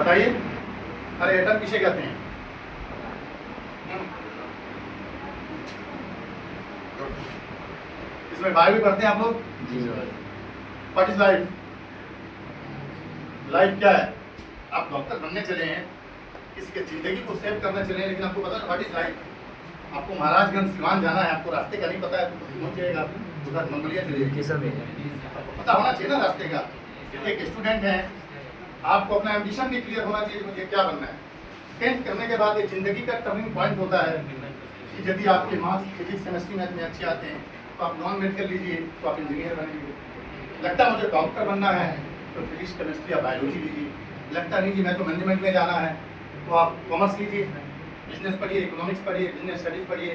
बताइए। अरे एटम किसे कहते हैं? इसमें बायो भी पढ़ते हैं आप लोग? What is life? लाइफ क्या है? आप डॉक्टर बनने चले हैं, इसके जिंदगी को सेव करने चले हैं, लेकिन आपको पता है व्हाट इज लाइफ? आपको महाराजगंज सिवान जाना है, आपको रास्ते का नहीं पता है, तो पहुंच जाएगा उधर मंगलिया चलिए, आपको पता होना चाहिए ना रास्ते का। एक स्टूडेंट है, आपको अपना एम्बिशन भी क्लियर होना चाहिए, मुझे क्या बनना है। 10th करने के बाद एक जिंदगी का टर्निंग पॉइंट होता है कि यदि आपके मार्क्स फिजिक्स केमिस्ट्री मैथ में अच्छे आते हैं तो आप नॉन मेडिकल लीजिए, तो आप इंजीनियर बनेंगे। लगता है मुझे डॉक्टर बनना है तो फिजिक्स केमिस्ट्री या बायोलॉजी लीजिए। लगता नहीं कि मैं तो मैनेजमेंट में जाना है तो आप कॉमर्स लीजिए, बिजनेस पढ़िए, इकोनॉमिक्स पढ़िए, बिजनेस स्टडीज पढ़िए।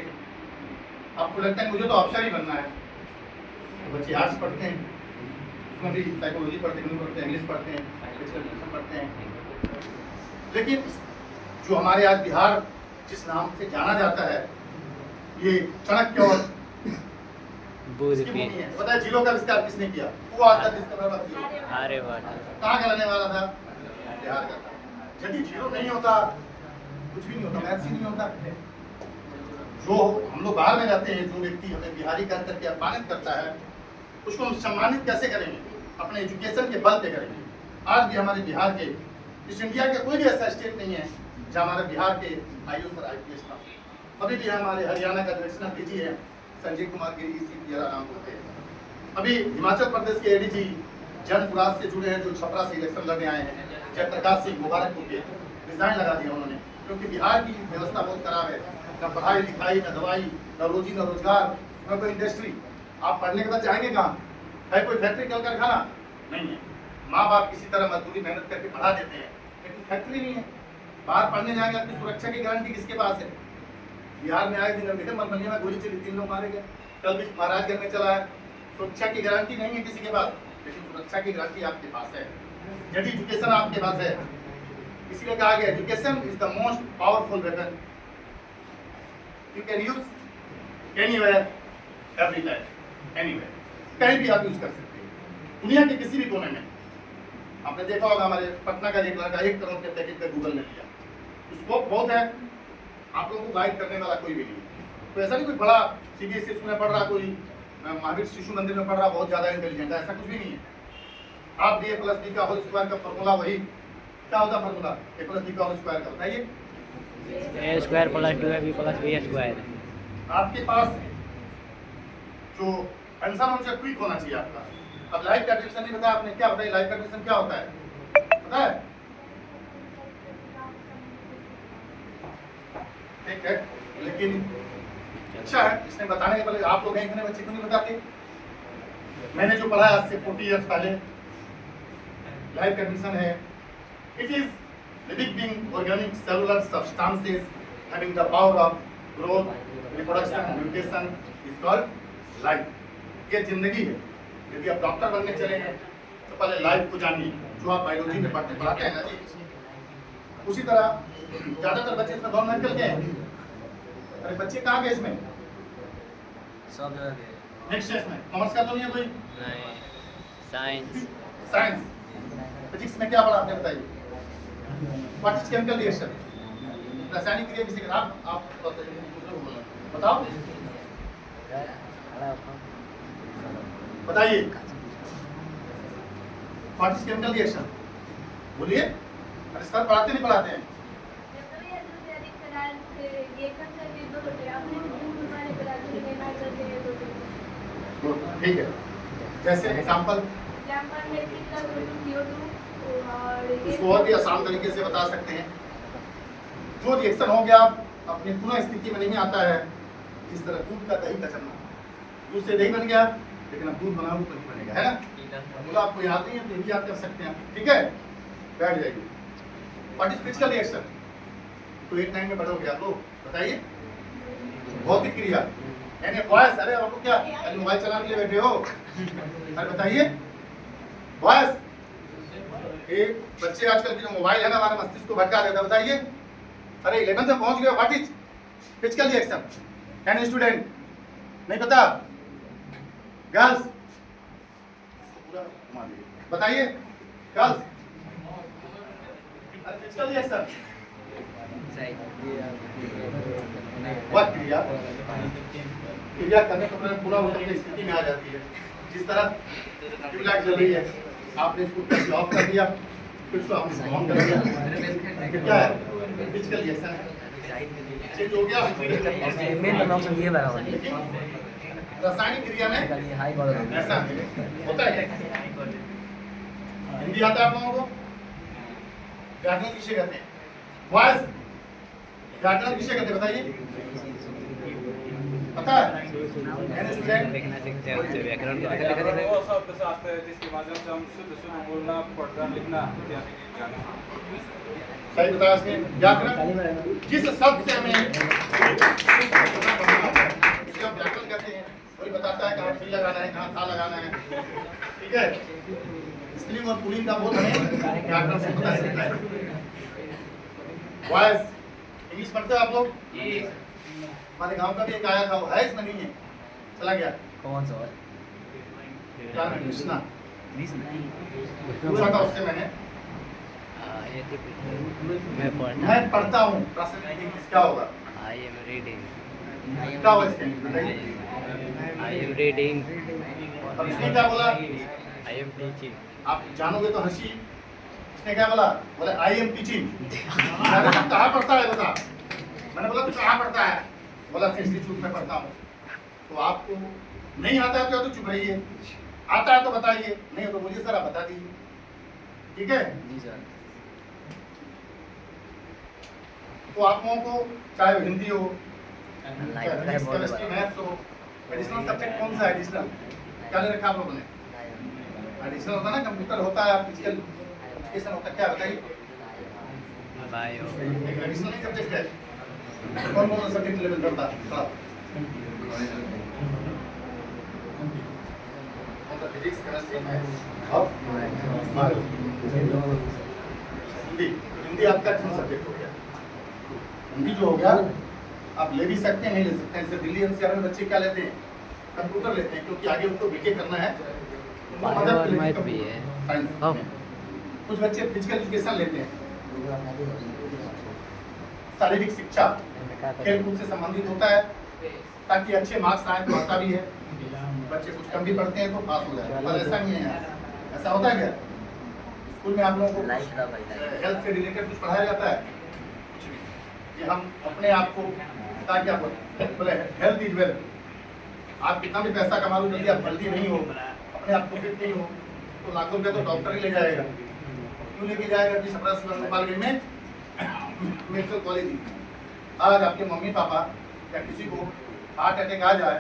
आपको लगता है मुझे तो ऑफिसर ही बनना है, तो बच्चे आर्ट्स पढ़ते हैं, उसमें भी साइकोलॉजी पढ़ते हैं, इंग्लिश पढ़ते हैं, पढ़ते हैं। लेकिन जो हमारे आज बिहार जिस नाम से जाना जाता है, ये चाणक्य और बताया जिलों का विस्तार किसने किया? वो आज तक इसका आर्यभट्ट। कहाँ का रहने वाला था? बिहार का था। यदि जीरो नहीं होता कुछ भी नहीं होता, मैथ्स ही नहीं होता। जो हम लोग बाहर में रहते हैं, जो व्यक्ति हमें बिहारी कर करके अपमानित करता है, उसको हम सम्मानित कैसे करेंगे? अपने एजुकेशन के बल पे करेंगे। आज भी हमारे बिहार के, इस इंडिया के कोई भी ऐसा स्टेट नहीं है जहाँ हमारे बिहार के IAS और IPS था। अभी भी हमारे हरियाणा का एडिशनल DG है संजय कुमार गिरी, इसी नाम होते हैं। अभी हिमाचल प्रदेश के ADG जनपुराज से जुड़े हैं, जो छपरा से इलेक्शन लड़ने आए हैं, जयप्रकाश सिंह मुबारकपुर के, रिजाइन लगा दिया उन्होंने, क्योंकि बिहार की व्यवस्था बहुत खराब है। न पढ़ाई लिखाई, न दवाई, न रोजी, न रोजगार, न कोई इंडस्ट्री। आप पढ़ने के बाद जाएंगे कहाँ? है कोई फैक्ट्री कल कारखाना? नहीं है। माँ बाप किसी तरह मजदूरी मेहनत करके पढ़ा देते हैं, लेकिन फैक्ट्री नहीं है। बाहर पढ़ने जाएंगे, अपनी सुरक्षा की गारंटी किसके पास है? बिहार में आए दिन देखिए मलमलिया में गोली चली, 3 लोग मारे गए। कल भी महाराजगंज में चला है। सुरक्षा की गारंटी नहीं है किसी के पास, लेकिन सुरक्षा की गारंटी आपके पास है यदि एजुकेशन आपके पास है। इसलिए कहा गया education is the most powerful weapon you can use anywhere, every time, anywhere, कहीं भी आप यूज कर सकते हैं दुनिया के किसी भी कोने में। आपने देखा होगा हमारे पटना का एक लड़का 1 करोड़ के पैकेट पे गूगल ने लिया। स्कोप बहुत है, आप लोगों को गाइड करने वाला कोई भी नहीं। तो ऐसा नहीं कोई बड़ा CBSE स्कूल में पढ़ रहा, कोई महावीर शिशु मंदिर में पढ़ रहा बहुत ज्यादा इंटेलिजेंट है, ऐसा कुछ भी नहीं है। आप A + B का होल स्क्वायर का फॉर्मूला वही क्या होता है? फॉर्मूला A + B का होल स्क्वायर का बताइए। A² + 2AB + B²। आपके पास जो आंसर उनसे क्विक होना चाहिए आपका। अब लाइफ का डिफिनेशन नहीं बताया आपने, क्या बताइए लाइफ का डिफिनेशन क्या होता है? पता है? ठीक है, लेकिन अच्छा है इसने बताने के पहले आप लोग हैं, इतने बच्चे क्यों नहीं बताते? मैंने जो पढ़ा आज से 40 इयर्स पहले, लाइफ का डिफिनेशन है it is living being organic cellular substances having the power of growth, reproduction, mutation is called life. ये जिंदगी है। यदि आप डॉक्टर बनने चले हैं तो पहले लाइफ को जानिए, जो आप बायोलॉजी में पढ़ाते हैं ना जी। उसी तरह ज्यादातर बच्चे इसमें नॉन मेडिकल के हैं। अरे बच्चे कहाँ गए इसमें? सब जगह गए। नेक्स्ट इसमें कॉमर्स का तो नहीं है कोई? नहीं, साइंस। साइंस। फिजिक्स में क्या पढ़ा आपने बताइए? What is chemical reaction? रासायनिक क्रिया किसी का आप बताओ, बताइए व्हाट इज केमिकल रिएक्शन? बोलिए। अरे सर पढ़ाते नहीं पढ़ाते हैं? ठीक है, जैसे एग्जांपल उसको और भी आसान तरीके से बता सकते हैं। जो रिएक्शन हो गया अपनी पुनः स्थिति में नहीं आता है, जिस तरह दूध का दही का जमना, दूध से दही बन गया लेकिन अब दूध बनाओ तो नहीं बनेगा, है ना? बोला आपको याद नहीं है तो भी याद कर सकते हैं, ठीक है? बैठ जाइए। What is physical reaction? तो 8-9 में पढ़ोगे आप लोग, बताइए। भौतिक क्रिया यानी वॉइस। अरे आपको क्या मोबाइल चलाने के लिए बैठे हो? अरे बताइए वॉइस। एक बच्चे आजकल के जो मोबाइल है ना, हमारे मस्तिष्क को भटका देता है। बताइए। अरे 11th में पहुंच गए, what is physical reaction? Any student नहीं पता? गर्ल्स बताइए। गर्ल्स फिजिकल रिएक्शन वह क्रिया क्रिया करने के बाद पूरा उस अपनी स्थिति में आ जाती है। जिस तरह ट्यूबलाइट जल रही है, आपने इसको कैसे ऑफ कर दिया, फिर उसको आपने ऑन कर दिया, फिर क्या है फिजिकल रिएक्शन है, चेंज हो गया। रासायनिक क्रिया में ऐसा होता है। हिंदी आता है आप लोगों को? व्याकरण किसे कहते हैं? वॉइस व्याकरण किसे कहते हैं बताइए, पता है? लिखना सीखते हैं उससे व्याकरण को वो शब्द शास्त्र है जिसके माध्यम से हम शुद्ध बोलना, पढ़ना, लिखना इत्यादि सही बताया इसने। व्याकरण जिस शब्द से हमें उसे हम व्याकरण कहते हैं, वही बताता है कहाँ टी लगाना है, कहाँ था लगाना है, ठीक है। स्त्रीलिंग और पुल्लिंग का बोध हमें व्याकरण से पता चलता है। वॉइस इंग्लिश पढ़ते हो आप लोग? हमारे गांव का भी एक आया था, वो है इसमें नहीं है, चला गया। कौन सा क्या नाम? कृष्णा। पूछा था उससे मैंने, मैं पढ़ता हूँ, क्या होगा? I am reading. क्या होगा इसके? I am reading. अब इसने क्या बोला? I am teaching. आप जानोगे तो हंसी। इसने क्या बोला? बोले आई एम टीचिंग। मैंने कहा कहाँ पढ़ता है बता। मैंने बोला तू कहाँ पढ़ता है? बोला इंस्टीट्यूट में पढ़ता हूँ। तो आपको नहीं आता है तो चुप रहिए, आता है तो बताइए, नहीं तो मुझे जरा बता दीजिए, ठीक है जी सर। तो आप लोगों को चाहे हिंदी हो, केमिस्ट्री, मैथ्स हो, एडिशनल सब्जेक्ट कौन सा है? एडिशनल क्या ले रखा आप लोगों ने? एडिशनल होता है ना, कंप्यूटर होता है, फिजिकल एजुकेशन होता है, क्या बताइए? बायो। एडिशनल सब्जेक्ट है। कौन कौन सा सब्जेक्ट लेवल करता है? फिजिक्स, केमिस्ट्री, और हिंदी। हिंदी आपका कौन सब्जेक्ट हो गया? हिंदी जो हो गया आप ले भी सकते हैं, नहीं ले सकते हैं। जैसे दिल्ली एनसीआर में बच्चे क्या लेते हैं? कंप्यूटर लेते हैं, क्योंकि आगे उनको बीटेक करना है। मैथ भी है। कुछ बच्चे फिजिकल एजुकेशन लेते हैं, शारीरिक शिक्षा खेल कूद से संबंधित होता है, ताकि अच्छे मार्क्स आए तो आता भी है। बच्चे कुछ कम भी पढ़ते हैं तो पास हो जाए, पर ऐसा नहीं है। ऐसा होता है क्या? स्कूल में आप लोगों को हेल्थ से रिलेटेड कुछ पढ़ाया जाता है? कुछ भी। कि हम अपने आप को, ताकि आप हेल्थ इज वेल्थ, आप कितना भी पैसा कमा लो, यदि आप हेल्दी नहीं हो, अपने आप को फिट नहीं हो, तो लाखों रुपया तो डॉक्टर ही ले जाएगा। क्यों लेके जाएगा? कि छपरा गोपालगंज में मेडिकल कॉलेज। आज आपके मम्मी पापा या किसी को हार्ट अटैक आ जाए,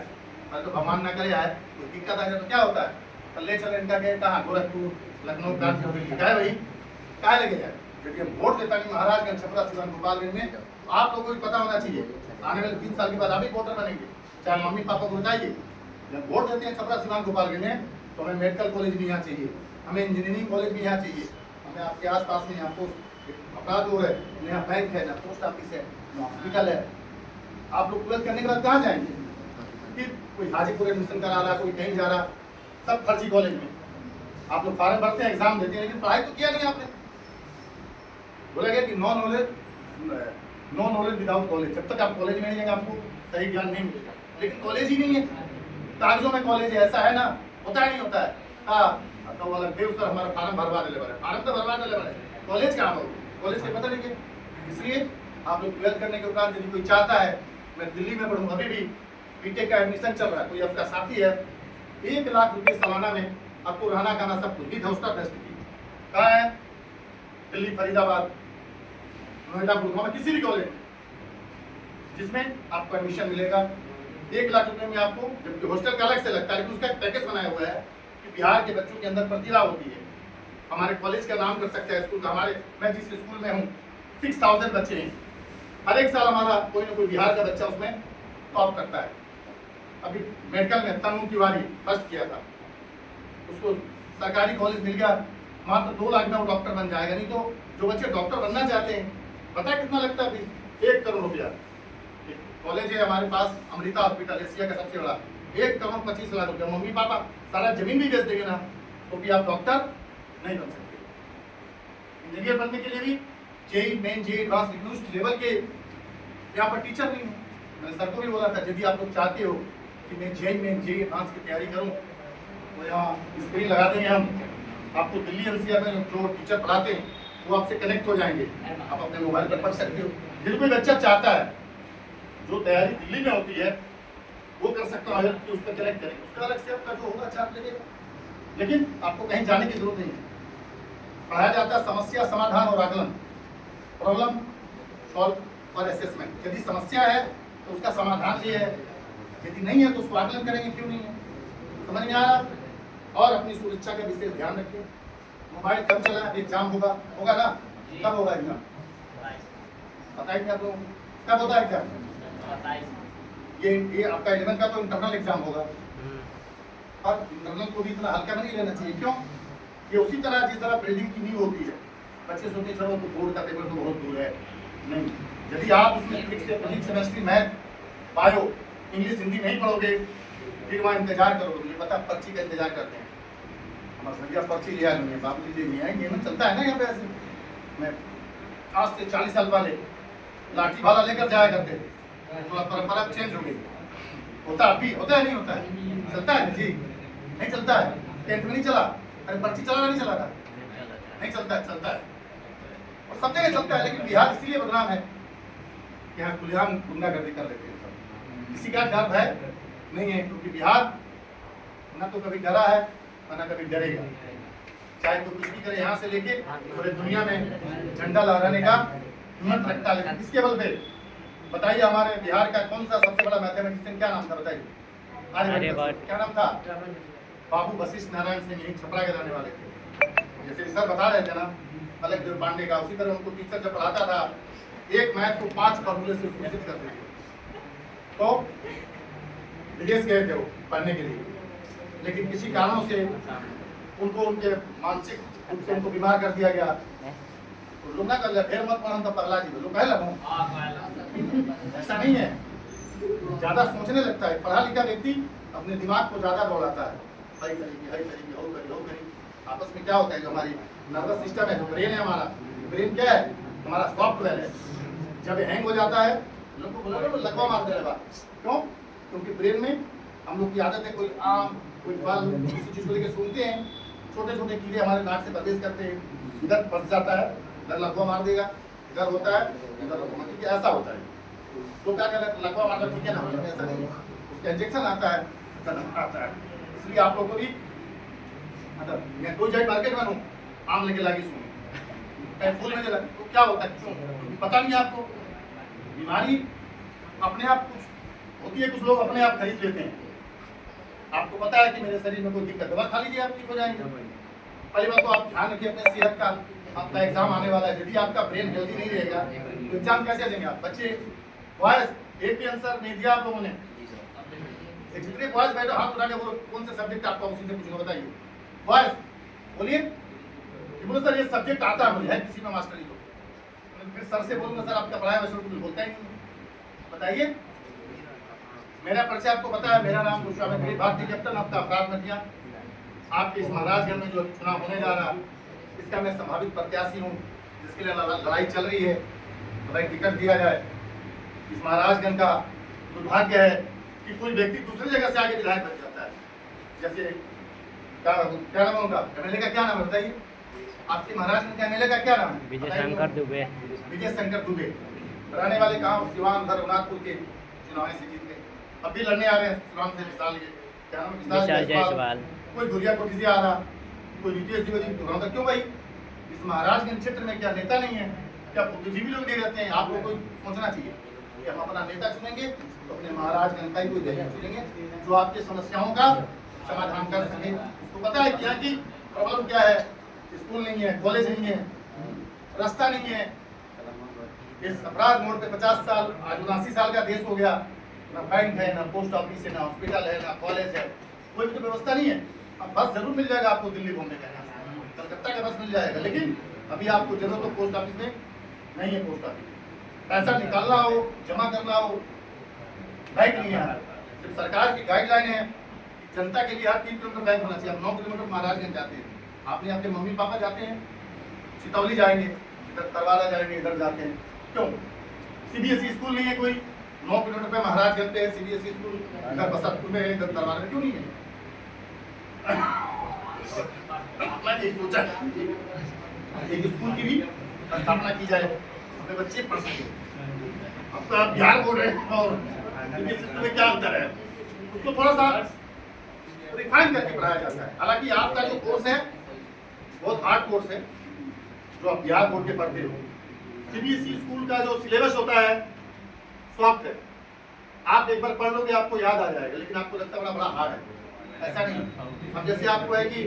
तो भगवान न करे आए, तो दिक्कत आ जाए तो क्या होता है? तो ले चले इनका गए कहाँ? गोरखपुर, लखनऊ, कानपुर। क्या है भाई, क्या लेके जाए? यदि हम वोट देता नहीं महाराजगंज, छपरा, सिवान, गोपालगंज में, तो आप लोगों को पता होना चाहिए, आने वाले 3 साल के बाद आप भी वोटर बनेंगे। चाहे मम्मी पापा को बताइए, जब वोट देते हैं छपरा, सिवान, गोपालगंज में, तो हमें मेडिकल कॉलेज भी यहाँ चाहिए, हमें इंजीनियरिंग कॉलेज भी यहाँ चाहिए, हमें आपके आसपास में यहाँ पोस्ट अपराध हो रहे, यहाँ बैंक है, ना पोस्ट ऑफिस है, ना हॉस्पिटल है। आप लोग ट्वेल्थ करने के बाद कहाँ जाएंगे? फिर कोई हाजीपुर एडमिशन करा रहा, कोई कहीं जा रहा, सब फर्जी कॉलेज में। आप लोग फॉर्म भरते हैं, एग्जाम देते हैं, लेकिन पढ़ाई तो किया नहीं आपने। बोला गया कि नो नॉलेज विदाउट कॉलेज। जब तक आप कॉलेज में नहीं जाएंगे आपको सही ज्ञान नहीं मिलेगा। लेकिन कॉलेज ही नहीं है, कागजों में कॉलेज है, ऐसा है ना? होता है नहीं होता है? हाँ, तो वाला देव सर हमारा फार्म भरवा देने वाले, फार्म तो भरवा देने वाले, कॉलेज कहाँ हो? कॉलेज के पता नहीं के। इसलिए आप लोग ट्वेल्थ करने के उपरांत यदि कोई चाहता है मैं दिल्ली में पढ़ूँ, अभी भी बीटेक का एडमिशन चल रहा है, कोई आपका साथी है, 1 लाख रुपये सालाना में आपको रहना खाना सब कुछ विद हॉस्टल फैसिलिटी। कहाँ है? दिल्ली, फरीदाबाद, नोएडा, गुड़गांव, किसी भी कॉलेज जिसमें आपको एडमिशन मिलेगा। 1 लाख रुपए में आपको, जबकि हॉस्टल का अलग से लगता है, लेकिन उसका एक पैकेज बनाया हुआ है कि बिहार के बच्चों के अंदर प्रतिभा होती है, हमारे कॉलेज का नाम कर सकता है, स्कूल का। हमारे मैं जिस स्कूल में हूँ 6000 बच्चे हैं, हर एक साल हमारा कोई ना कोई बिहार का बच्चा उसमें टॉप करता है। अभी मेडिकल में तनु तिवारी फर्स्ट किया था, उसको सरकारी कॉलेज मिल गया, मात्र 2 लाख में वो डॉक्टर बन जाएगा। नहीं तो जो बच्चे डॉक्टर बनना चाहते हैं, पता है कितना लगता है? 1 करोड़ रुपया। कॉलेज है हमारे पास, अमृता हॉस्पिटल, एशिया का सबसे बड़ा, 1 करोड़ 25 लाख रुपया। मम्मी पापा सारा जमीन भी बेच देंगे ना, तो भी आप डॉक्टर नहीं बन सकते। इंजीनियर बनने के लिए भी जेई मेन जेई एडवांस लिखूं उस लेवल के यहाँ पर टीचर नहीं है। मैंने सर को भी बोला था यदि आप लोग चाहते हो कि मैं जेई मेन जेई एडवांस की तैयारी करूँ तो यहाँ स्क्रीन लगा देंगे हम, आपको दिल्ली एनसीआर में जो टीचर पढ़ाते हैं वो आपसे कनेक्ट हो जाएंगे, आप अपने मोबाइल पर पढ़ सकते हो। यदि कोई बच्चा चाहता है जो तैयारी दिल्ली में होती है वो कर सकता है कि उस पर कनेक्ट करेंगे, उसका अलग से आपका जो होगा चार्ज लगेगा, लेकिन आपको कहीं जाने की जरूरत नहीं है। पढ़ाया जाता है समस्या समाधान और आकलन, प्रॉब्लम सॉल्व और असेसमेंट। यदि समस्या है तो उसका समाधान ये है, यदि नहीं है तो उसको आकलन करेंगे क्यों नहीं है। समझ में आ रहा? और अपनी सुरक्षा का विशेष ध्यान रखिए। मोबाइल कब चला, एग्जाम होगा ना, कब होगा एग्जाम बताएंगे आप लोग, कब होता है एग्जाम? ये आपका 11 का तो इंटरनल एग्जाम होगा, और इंटरनल को भी इतना हल्का में नहीं लेना चाहिए। क्यों? ये उसी तरह जिस तरह बिल्डिंग की नींव होती है, बच्चे सोचते चलो तो बोर्ड का पेपर तो बहुत दूर है, नहीं। यदि आप उसमें ठीक से पहली सेमेस्ट्री मैथ बायो इंग्लिश हिंदी नहीं पढ़ोगे फिर वहाँ इंतजार करोगे, मुझे पता पर्ची का इंतजार करते हैं, हमारे भैया पर्ची लिया नहीं है, बाबू जी नहीं आएंगे ना, चलता है ना यहाँ पे ऐसे। मैं आज से 40 साल पहले लाठी भाला लेकर जाया करते थे, थोड़ा परंपरा चेंज हो गई। होता अभी होता है नहीं होता है, चलता है जी नहीं चलता है। 10th में नहीं चला, अरे पर्ची चला नहीं चला था, नहीं चलता है, चलता है और सब जगह चलता है। लेकिन बिहार इसलिए बदनाम है कि यहाँ खुलेआम गुंडागर्दी कर लेते हैं सब, किसी का डर है नहीं है, क्योंकि बिहार न तो कभी डरा है न कभी डरेगा। चाहे तो कुछ भी करे, यहाँ से लेके पूरे दुनिया में झंडा लहराने का हिम्मत रखता है। लेकिन किसके बल पे बताइए? हमारे बिहार का कौन सा सबसे बड़ा मैथमेटिशियन क्या नाम था बताइए? आर्यभट्ट। क्या नाम था? बाबू वशिष्ठ नारायण सिंह, यही छपरा के रहने वाले थे। जैसे सर बता रहे थे ना अलग देव पांडे का, उसी तरह उनको टीचर जब पढ़ाता था एक मैथ को 5 फॉर्मूले से उसको सिद्ध करते थे। तो विदेश गए थे वो पढ़ने के लिए, लेकिन किसी कारणों से उनको उनके मानसिक रूप से उनको बीमार कर दिया गया। तो लोग ना कर लिया फिर मत पढ़ा तो पगला जी लोग कह लगा, ऐसा नहीं है। ज्यादा सोचने लगता है पढ़ा लिखा व्यक्ति, अपने दिमाग को ज्यादा दौड़ाता है, भाई करेंगे हई करेंगे हो करेंगे हो करेंगे। आपस में क्या होता है, जो हमारी नर्वस सिस्टम है, जो ब्रेन है हमारा, ब्रेन क्या है हमारा सॉफ्टवेयर है, जब हैंग हो जाता है लोग को बोला लगवा मार दे रहा। क्यों? क्योंकि ब्रेन में हम लोग की आदत है, कोई आम कोई फल किसी चीज को लेकर सुनते हैं, छोटे छोटे कीड़े हमारे नाक से प्रवेश करते हैं, इधर फंस जाता है, इधर लकवा मार देगा, इधर होता है इधर लकवा मार देगा, ऐसा होता है। तो क्या कहते हैं लकवा मारना ठीक है ना, ऐसा नहीं, उसका इंजेक्शन आता है आता है। इसलिए आप लोगों को भी मतलब मैं कोई जाए मार्केट में हूँ आम लेके लागी सुन फूल में जला तो क्या होता है, क्यों पता नहीं आपको। बीमारी अपने आप कुछ होती है, कुछ लोग अपने आप खरीद लेते हैं। आपको पता है कि मेरे शरीर में कोई दिक्कत, दवा खा लीजिए आप ठीक हो जाएंगे। पहली बात तो आप ध्यान रखिए अपने सेहत का, आपका एग्जाम आने वाला है, यदि आपका ब्रेन हेल्दी नहीं रहेगा तो एग्जाम कैसे देंगे आप? बच्चे वॉइस एक भी आंसर नहीं दिया आप लोगों ने, जितने वॉइस बैठो हाथ उठा के वो कौन से सब्जेक्ट आपका उसी से पूछूंगा बताइए। वॉइस बोलिए, बोलो सर ये सब्जेक्ट आता है मुझे, है किसी में मास्टरी तो फिर सर से बोलूंगा सर आपका पढ़ाया वैसे कुछ बोलता ही नहीं। बताइए, मेरा परिचय आपको पता है, मेरा नाम कुशवाहा है, मेरी भारतीय कैप्टन आपका अपराध मत किया। आपके इस महाराजगंज में जो चुनाव होने जा रहा इसका मैं संभावित प्रत्याशी हूँ, जिसके लिए लड़ाई चल रही है, तो भाई टिकट दिया जाए। इस महाराजगंज का दुर्भाग्य है कि कोई व्यक्ति दूसरी जगह से आगे विधायक बन जाता है। जैसे क्या नाम होगा एमएलए का, क्या नाम है बताइए? आपके महाराजगंज का एमएलए का क्या नाम है? विजय शंकर दुबे। विजय शंकर दुबे रहने वाले कहाँ? सिवान रघुनाथपुर के चुनाव से जीत गए, अब भी लड़ने आ रहे हैं सिवान से। विशाल के क्या नाम? विशाल जायसवाल। कोई गुड़िया कोठी से आ रहा, कोई नीतीश जी। क्यों भाई? इस महाराजगंज क्षेत्र में क्या नेता नहीं है? क्या बुद्धिजीवी लोग नहीं रहते हैं? आप लोग को सोचना चाहिए कि हम अपना नेता चुनेंगे तो अपने महाराजगंज का ही कोई नेता चुनेंगे जो आपकी समस्याओं का समाधान कर सके। तो पता है क्या कि प्रॉब्लम क्या है? स्कूल नहीं है, कॉलेज नहीं है, रास्ता नहीं है। इस अपराध मोड़ पे 50 साल आज 79 साल का देश हो गया, ना बैंक है, ना पोस्ट ऑफिस है, ना हॉस्पिटल है, ना कॉलेज है, कोई भी व्यवस्था नहीं है। अब बस जरूर मिल जाएगा आपको दिल्ली घूमने का, कलकत्ता का बस मिल जाएगा, लेकिन अभी आपको जरूरत तो पोस्ट ऑफिस में नहीं है। पोस्ट ऑफिस पैसा निकालना हो, जमा करना हो, बैंक नहीं है। जब सरकार की गाइडलाइन है जनता के लिए हर 3 किलोमीटर बैंक होना चाहिए। आप 9 किलोमीटर महाराजगंज जाते हैं, आपने आपके मम्मी पापा जाते हैं, चितौली जाएंगे, इधर तरवारा जाएंगे, इधर जाते हैं। क्यों? सीबीएसई स्कूल नहीं है कोई? 9 किलोमीटर पे महाराजगंज पे सीबीएसई स्कूल, इधर बसंतपुर में है, इधर तरवारा में क्यों नहीं है? मैंने यही सोचा एक स्कूल की भी स्थापना की जाए जिसमें बच्चे पढ़ सके। अब तो आप बिहार बोल रहे हैं और सीबीएसई स्कूल में क्या अंतर है? उसको थोड़ा सा रिफाइन करके पढ़ाया जाता है। हालांकि आपका जो कोर्स है बहुत हार्ड कोर्स है जो आप बिहार बोर्ड के पढ़ते हो। सीबीएसई स्कूल का जो सिलेबस होता है सॉफ्ट है, आप एक बार पढ़ लोगे आपको याद आ जाएगा, लेकिन आपको लगता है बड़ा हार्ड है, ऐसा नहीं। अब जैसे आपको है कि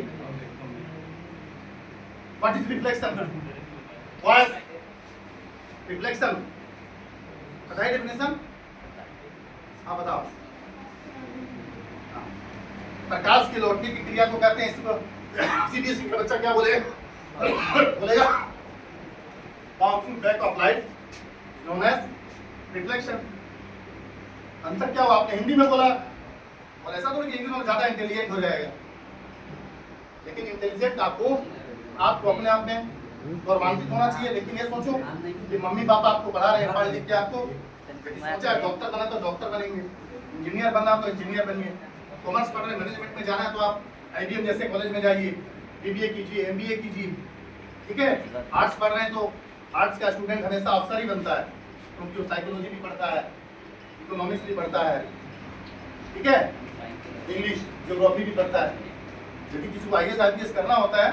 what is reflection, voice reflection, बताइए डेफिनेशन, हाँ बताओ। प्रकाश की लौटने की क्रिया को कहते हैं, इसको सीबीएसई का बच्चा क्या बोलेगा bouncing back of light known as reflection. अंतर क्या हुआ? आपने हिंदी में बोला और ऐसा तो नहीं कि हिंदी में ज्यादा इंटेलिजेंट हो जाएगा, लेकिन इंटेलिजेंट आपको अपने आप में गौरवान्वित होना चाहिए। लेकिन ये सोचो कि मम्मी पापा आपको पढ़ा रहे हैं, पढ़ लिख के आपको सोचा डॉक्टर बना तो डॉक्टर बनेंगे, इंजीनियर बनना तो इंजीनियर बनिए, कॉमर्स पढ़ रहे मैनेजमेंट में जाना है तो आप आईबीएम जैसे कॉलेज में जाइए, बीबीए कीजिए, एमबीए कीजिए, ठीक है। आर्ट्स पढ़ रहे हैं तो आर्ट्स का स्टूडेंट हमेशा अफसर ही बनता है, क्योंकि वो साइकोलॉजी भी पढ़ता है, इकोनॉमिक्स भी पढ़ता है, ठीक है, इंग्लिश ज्योग्राफी भी पढ़ता है। यदि किसी को आईएएस आईपीएस करना होता है,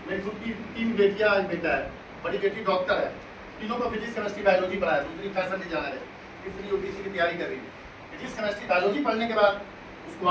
मेरी खुद की 3 बेटियां, एक बेटा है, बड़ी बेटी डॉक्टर है, तीनों को फिजिक्स केमिस्ट्री बायोलॉजी पढ़ा है, दूसरी फैशन डिजाइनर है, तीसरी यूपीएससी की तैयारी कर रही है। फिजिक्स केमिस्ट्री बायोलॉजी पढ़ने के बाद